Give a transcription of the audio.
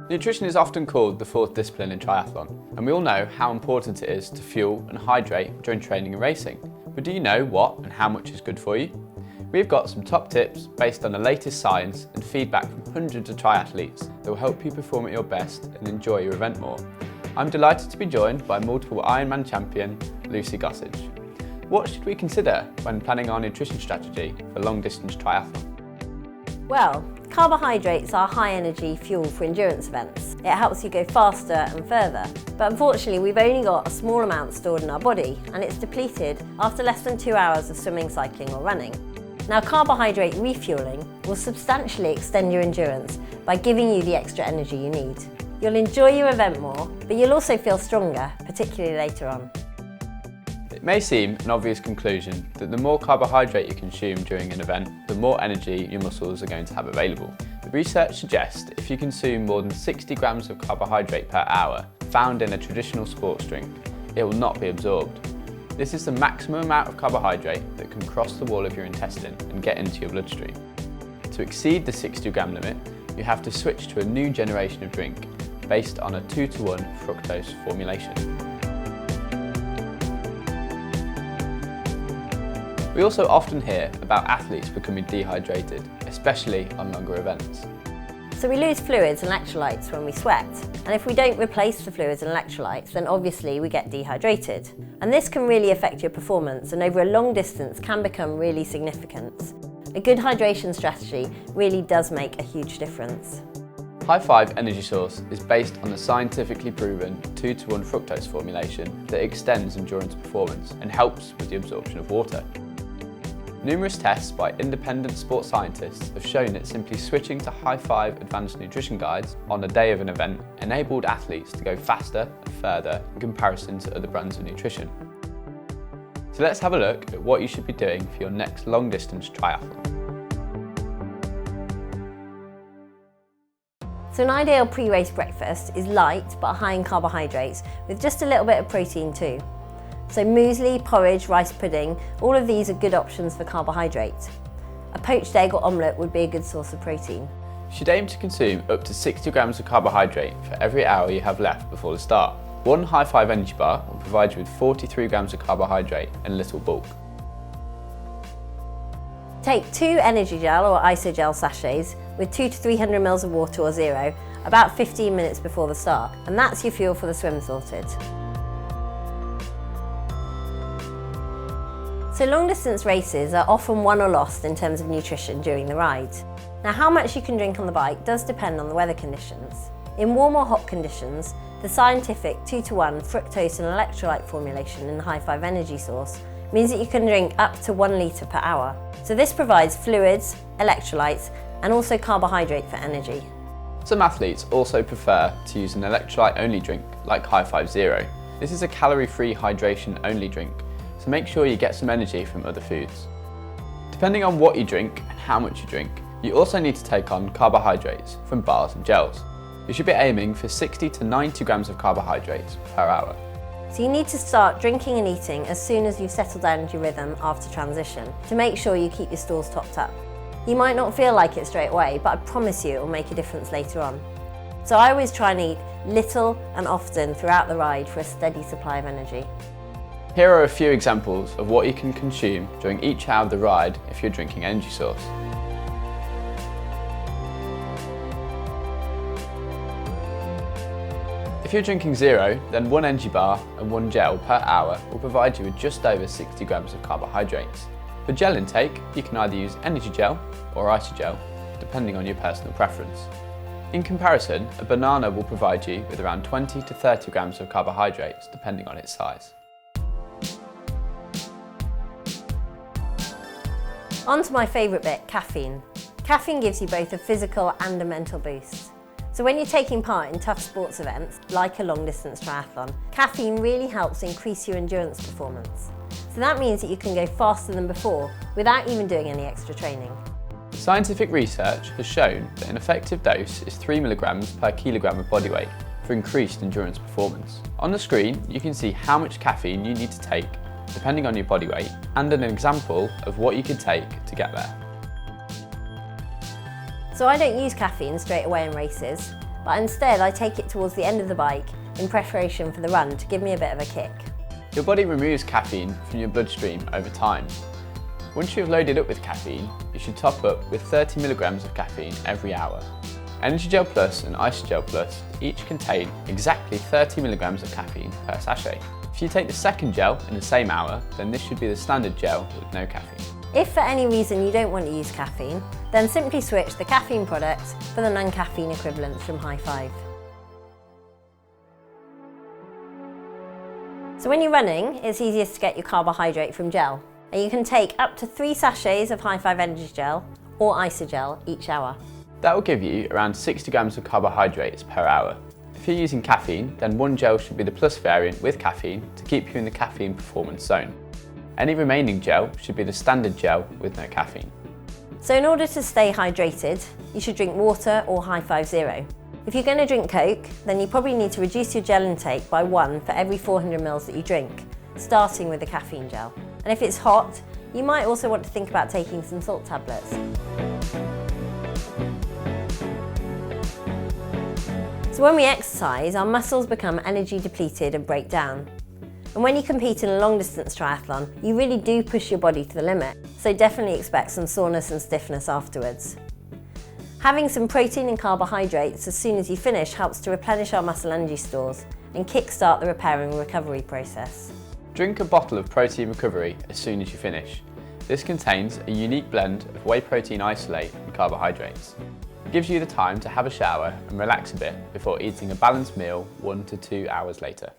Nutrition is often called the fourth discipline in triathlon, and we all know how important it is to fuel and hydrate during training and racing. But do you know what and how much is good for you? We've got some top tips based on the latest science and feedback from hundreds of triathletes that will help you perform at your best and enjoy your event more. I'm delighted to be joined by multiple IRONMAN Champion Lucy Gossage. What should we consider when planning our nutrition strategy for long distance triathlon? Well, carbohydrates are high energy fuel for endurance events. It helps you go faster and further. But unfortunately, we've only got a small amount stored in our body, and it's depleted after less than 2 hours of swimming, cycling or running. Now, carbohydrate refueling will substantially extend your endurance by giving you the extra energy you need. You'll enjoy your event more, but you'll also feel stronger, particularly later on. It may seem an obvious conclusion that the more carbohydrate you consume during an event, the more energy your muscles are going to have available. The research suggests that if you consume more than 60 grams of carbohydrate per hour, found in a traditional sports drink, it will not be absorbed. This is the maximum amount of carbohydrate that can cross the wall of your intestine and get into your bloodstream. To exceed the 60 gram limit, you have to switch to a new generation of drink based on a 2-to-1 fructose formulation. We also often hear about athletes becoming dehydrated, especially on longer events. So we lose fluids and electrolytes when we sweat, and if we don't replace the fluids and electrolytes, then obviously we get dehydrated. And this can really affect your performance, and over a long distance can become really significant. A good hydration strategy really does make a huge difference. High 5 energy source is based on the scientifically proven 2-to-1 fructose formulation that extends endurance performance and helps with the absorption of water. Numerous tests by independent sports scientists have shown that simply switching to High 5 advanced nutrition guides on the day of an event enabled athletes to go faster and further in comparison to other brands of nutrition. So let's have a look at what you should be doing for your next long distance triathlon. So an ideal pre-race breakfast is light but high in carbohydrates with just a little bit of protein too. So muesli, porridge, rice pudding, all of these are good options for carbohydrate. A poached egg or omelette would be a good source of protein. You should aim to consume up to 60 grams of carbohydrate for every hour you have left before the start. One High 5 energy bar will provide you with 43 grams of carbohydrate in little bulk. Take 2 energy gel or isogel sachets with 200 to 300 ml of water or zero about 15 minutes before the start, and that's your fuel for the swim sorted. So long distance races are often won or lost in terms of nutrition during the ride. Now, how much you can drink on the bike does depend on the weather conditions. In warm or hot conditions, the scientific 2-to-1 fructose and electrolyte formulation in the High 5 energy source means that you can drink up to 1 litre per hour. So this provides fluids, electrolytes and also carbohydrate for energy. Some athletes also prefer to use an electrolyte only drink like High 5 Zero. This is a calorie-free hydration only drink, so make sure you get some energy from other foods. Depending on what you drink and how much you drink, you also need to take on carbohydrates from bars and gels. You should be aiming for 60 to 90 grams of carbohydrates per hour. So you need to start drinking and eating as soon as you've settled down into your rhythm after transition to make sure you keep your stores topped up. You might not feel like it straight away, but I promise you it will make a difference later on. So I always try and eat little and often throughout the ride for a steady supply of energy. Here are a few examples of what you can consume during each hour of the ride if you're drinking energy source. If you're drinking zero, then 1 energy bar and 1 gel per hour will provide you with just over 60 grams of carbohydrates. For gel intake, you can either use energy gel or isogel, depending on your personal preference. In comparison, a banana will provide you with around 20 to 30 grams of carbohydrates, depending on its size. On to my favourite bit, caffeine. Caffeine gives you both a physical and a mental boost. So when you're taking part in tough sports events, like a long distance triathlon, caffeine really helps increase your endurance performance. So that means that you can go faster than before without even doing any extra training. Scientific research has shown that an effective dose is 3 milligrams per kilogram of body weight for increased endurance performance. On the screen, you can see how much caffeine you need to take depending on your body weight, and an example of what you could take to get there. So I don't use caffeine straight away in races. but instead I take it towards the end of the bike in preparation for the run to give me a bit of a kick. Your body removes caffeine from your bloodstream over time. Once you have loaded up with caffeine, you should top up with 30 milligrams of caffeine every hour. Energy Gel Plus and Isogel Plus each contain exactly 30 milligrams of caffeine per sachet. If you take the second gel in the same hour, then this should be the standard gel with no caffeine. If for any reason you don't want to use caffeine, then simply switch the caffeine products for the non-caffeine equivalents from High Five. So when you're running, it's easiest to get your carbohydrate from gel, and you can take up to 3 sachets of High Five Energy Gel or Isogel each hour. That will give you around 60 grams of carbohydrates per hour. If you're using caffeine, then one gel should be the plus variant with caffeine to keep you in the caffeine performance zone. Any remaining gel should be the standard gel with no caffeine. So in order to stay hydrated, you should drink water or High Five Zero. If you're going to drink Coke, then you probably need to reduce your gel intake by 1 for every 400 ml that you drink, starting with the caffeine gel. And if it's hot, you might also want to think about taking some salt tablets. So when we exercise, our muscles become energy depleted and break down. And when you compete in a long distance triathlon, you really do push your body to the limit, so definitely expect some soreness and stiffness afterwards. Having some protein and carbohydrates as soon as you finish helps to replenish our muscle energy stores and kickstart the repair and recovery process. Drink a bottle of protein recovery as soon as you finish. This contains a unique blend of whey protein isolate and carbohydrates. It gives you the time to have a shower and relax a bit before eating a balanced meal 1 to 2 hours later.